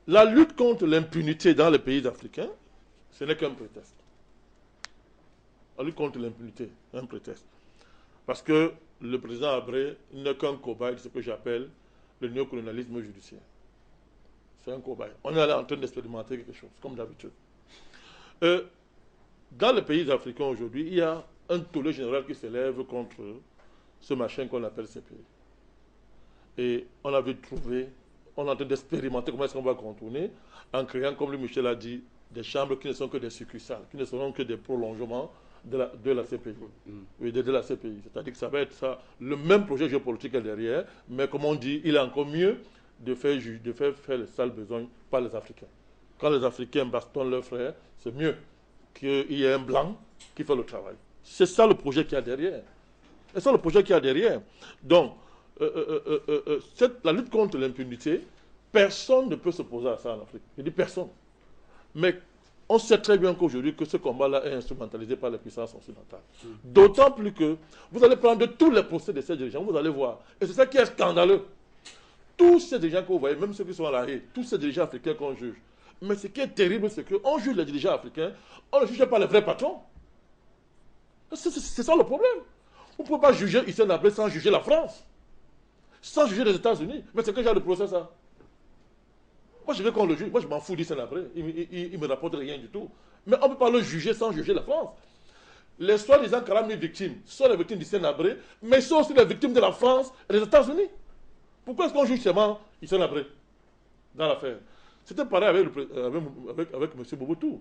la lutte contre l'impunité dans les pays africains, ce n'est qu'un prétexte. La lutte contre l'impunité, un prétexte. Parce que le président Habré n'est qu'un cobaye de ce que j'appelle le néocolonialisme judiciaire. C'est un cobaye. On est là en train d'expérimenter quelque chose, comme d'habitude. Dans les pays africains aujourd'hui, il y a un tollé général qui s'élève contre ce machin qu'on appelle CPI. Et on avait trouvé, on est en train d'expérimenter comment est-ce qu'on va contourner en créant, comme le Michel a dit, des chambres qui ne sont que des succursales, qui ne seront que des prolongements de la CPI. Oui, de la CPI. C'est-à-dire que ça va être ça, le même projet géopolitique est derrière, mais comme on dit, il est encore mieux de faire les sales besoins par les Africains. Quand les Africains bastonnent leurs frères, c'est mieux qu'il y ait un blanc qui fait le travail. C'est ça le projet qu'il y a derrière. C'est ça le projet qu'il y a derrière. Donc, la lutte contre l'impunité, personne ne peut s'opposer à ça en Afrique. Je dis personne. Mais on sait très bien qu'aujourd'hui, que ce combat-là est instrumentalisé par les puissances occidentales. D'autant plus que vous allez prendre tous les procès de ces dirigeants, vous allez voir. Et c'est ça qui est scandaleux. Tous ces dirigeants que vous voyez, même ceux qui sont à la haie, tous ces dirigeants africains qu'on juge. Mais ce qui est terrible, c'est qu'on juge les dirigeants africains, on ne juge pas les vrais patrons. C'est ça le problème. Vous ne pouvez pas juger Hissène Habré sans juger la France, sans juger les États-Unis. Mais c'est quel genre de procès ça? Moi je veux qu'on le juge, moi je m'en fous d'Hissène Habré, il ne me rapporte rien du tout. Mais on ne peut pas le juger sans juger la France. Les soi-disant 40 000 victimes sont les victimes d'Hissène Habré, mais sont aussi les victimes de la France et des États-Unis. Pourquoi est-ce qu'on juge seulement Hissène Habré dans l'affaire? C'était pareil avec M. Mobutu.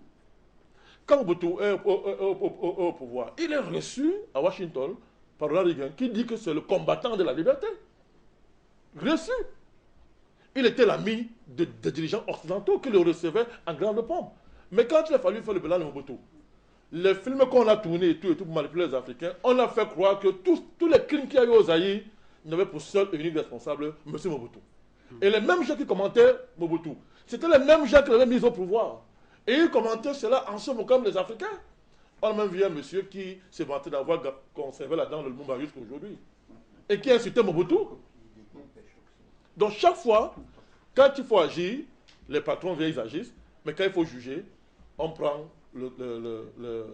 Quand Mobutu est au pouvoir, il est reçu à Washington par Ronald Reagan qui dit que c'est le combattant de la liberté. Reçu. Il était l'ami des dirigeants occidentaux qui le recevaient en grande pompe. Mais quand il a fallu faire le bilan de Mobutu, les films qu'on a tournés et tout pour manipuler les Africains, on a fait croire que tous les crimes qu'il y a eu aux Zaïre n'avaient pour seul et unique responsable M. Mobutu. Et les mêmes gens qui commentaient Mobutu, c'était les mêmes gens qui l'avaient mis au pouvoir. Et ils commentaient cela en se moquant des Africains. On a même vu un monsieur qui s'est vanté d'avoir conservé la dent de Lumumba jusqu'à aujourd'hui. Et qui a insulté Mobutu. Donc chaque fois, quand il faut agir, les patrons viennent, ils agissent. Mais quand il faut juger, on prend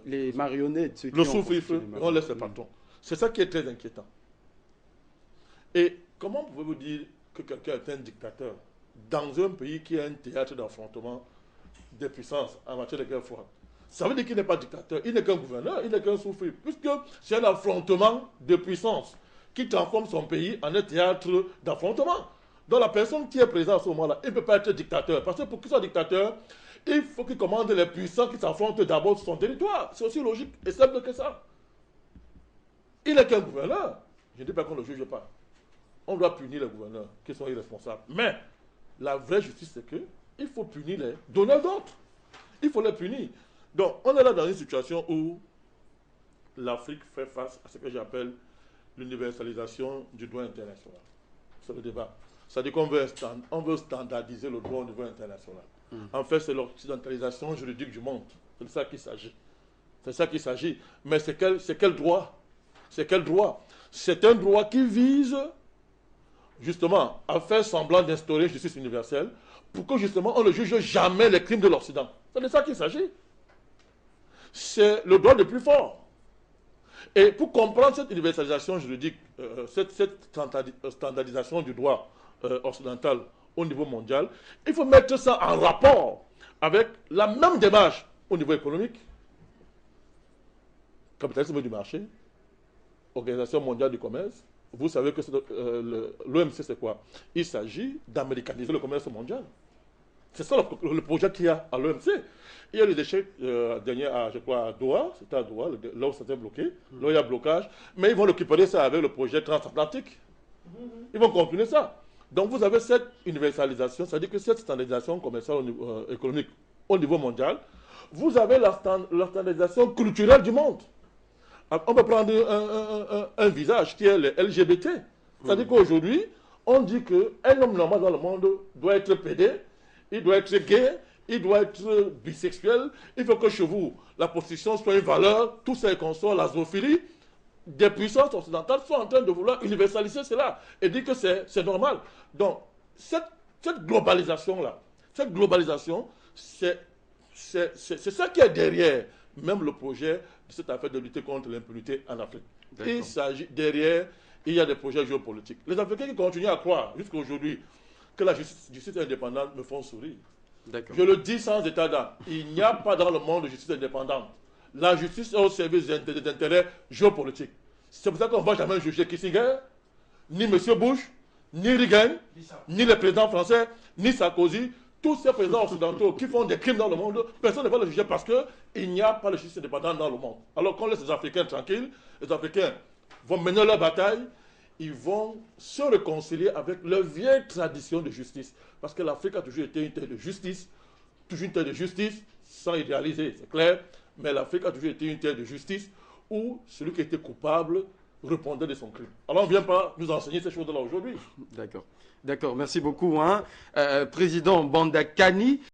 les marionnettes, le sous-fifre, on laisse les patrons. C'est ça qui est très inquiétant. Et comment pouvez-vous dire que quelqu'un est un dictateur dans un pays qui est un théâtre d'affrontement des puissances en matière de guerre froide? Ça veut dire qu'il n'est pas dictateur, il n'est qu'un gouverneur, il n'est qu'un sous-fifre, puisque c'est un affrontement de puissances qui transforme son pays en un théâtre d'affrontement. Donc la personne qui est présente à ce moment-là, il ne peut pas être dictateur, parce que pour qu'il soit dictateur, il faut qu'il commande les puissants qui s'affrontent d'abord sur son territoire. C'est aussi logique et simple que ça. Il n'est qu'un gouverneur. Je ne dis pas qu'on ne le juge pas. On doit punir les gouverneurs qui sont irresponsables. Mais la vraie justice, c'est qu'il faut punir les donneurs d'autres. Il faut les punir. Donc, on est là dans une situation où l'Afrique fait face à ce que j'appelle l'universalisation du droit international. C'est le débat. C'est-à-dire qu'on veut standardiser le droit au niveau international. En fait, c'est l'occidentalisation juridique du monde. C'est de ça qu'il s'agit. C'est ça qu'il s'agit. Mais c'est quel droit? C'est quel droit? C'est un droit qui vise justement à faire semblant d'instaurer une justice universelle pour que justement on ne juge jamais les crimes de l'Occident. C'est de ça qu'il s'agit. C'est le droit le plus fort. Et pour comprendre cette universalisation juridique, cette standardisation du droit occidental au niveau mondial, il faut mettre ça en rapport avec la même démarche au niveau économique. Capitalisme du marché, Organisation mondiale du commerce. Vous savez que l'OMC, c'est quoi? Il s'agit d'américaniser le commerce mondial. C'est ça le projet qu'il y a à l'OMC. Il y a les déchets derniers je crois, à Doha, c'était à Doha, là où c'était bloqué, là où il y a blocage, mais ils vont récupérer ça avec le projet transatlantique. Ils vont continuer ça. Donc vous avez cette universalisation, c'est-à-dire que cette standardisation commerciale économique au niveau mondial, vous avez la standardisation culturelle du monde. On peut prendre un visage qui est le LGBT. C'est-à-dire qu'aujourd'hui, on dit qu'un homme normal dans le monde doit être pédé, il doit être gay, il doit être bisexuel, il faut que chez vous, la prostitution soit une valeur, tout ça est consomme, la zoophilie. Des puissances occidentales sont en train de vouloir universaliser cela et dire que c'est normal. Donc, cette globalisation-là, Cette globalisation, c'est ça qui est derrière même le projet de cette affaire de lutter contre l'impunité en Afrique. Il s'agit derrière, il y a des projets géopolitiques. Les Africains qui continuent à croire jusqu'à aujourd'hui que la justice indépendante me font sourire. Je le dis sans état d'âme. Il n'y a pas dans le monde de justice indépendante. La justice est au service des intérêts géopolitiques. C'est pour ça qu'on ne va jamais juger Kissinger, ni M. Bush, ni Reagan, ni le président français, ni Sarkozy. Tous ces présidents occidentaux qui font des crimes dans le monde, personne ne va les juger parce qu'il n'y a pas de justice indépendante dans le monde. Alors qu'on laisse les Africains tranquilles, les Africains vont mener leur bataille, ils vont se réconcilier avec leur vieille tradition de justice. Parce que l'Afrique a toujours été une terre de justice, toujours une terre de justice, sans idéaliser, c'est clair, mais l'Afrique a toujours été une terre de justice où celui qui était coupable répondait de son crime. Alors on ne vient pas nous enseigner ces choses-là aujourd'hui. D'accord. D'accord, merci beaucoup. Président Banda Kani.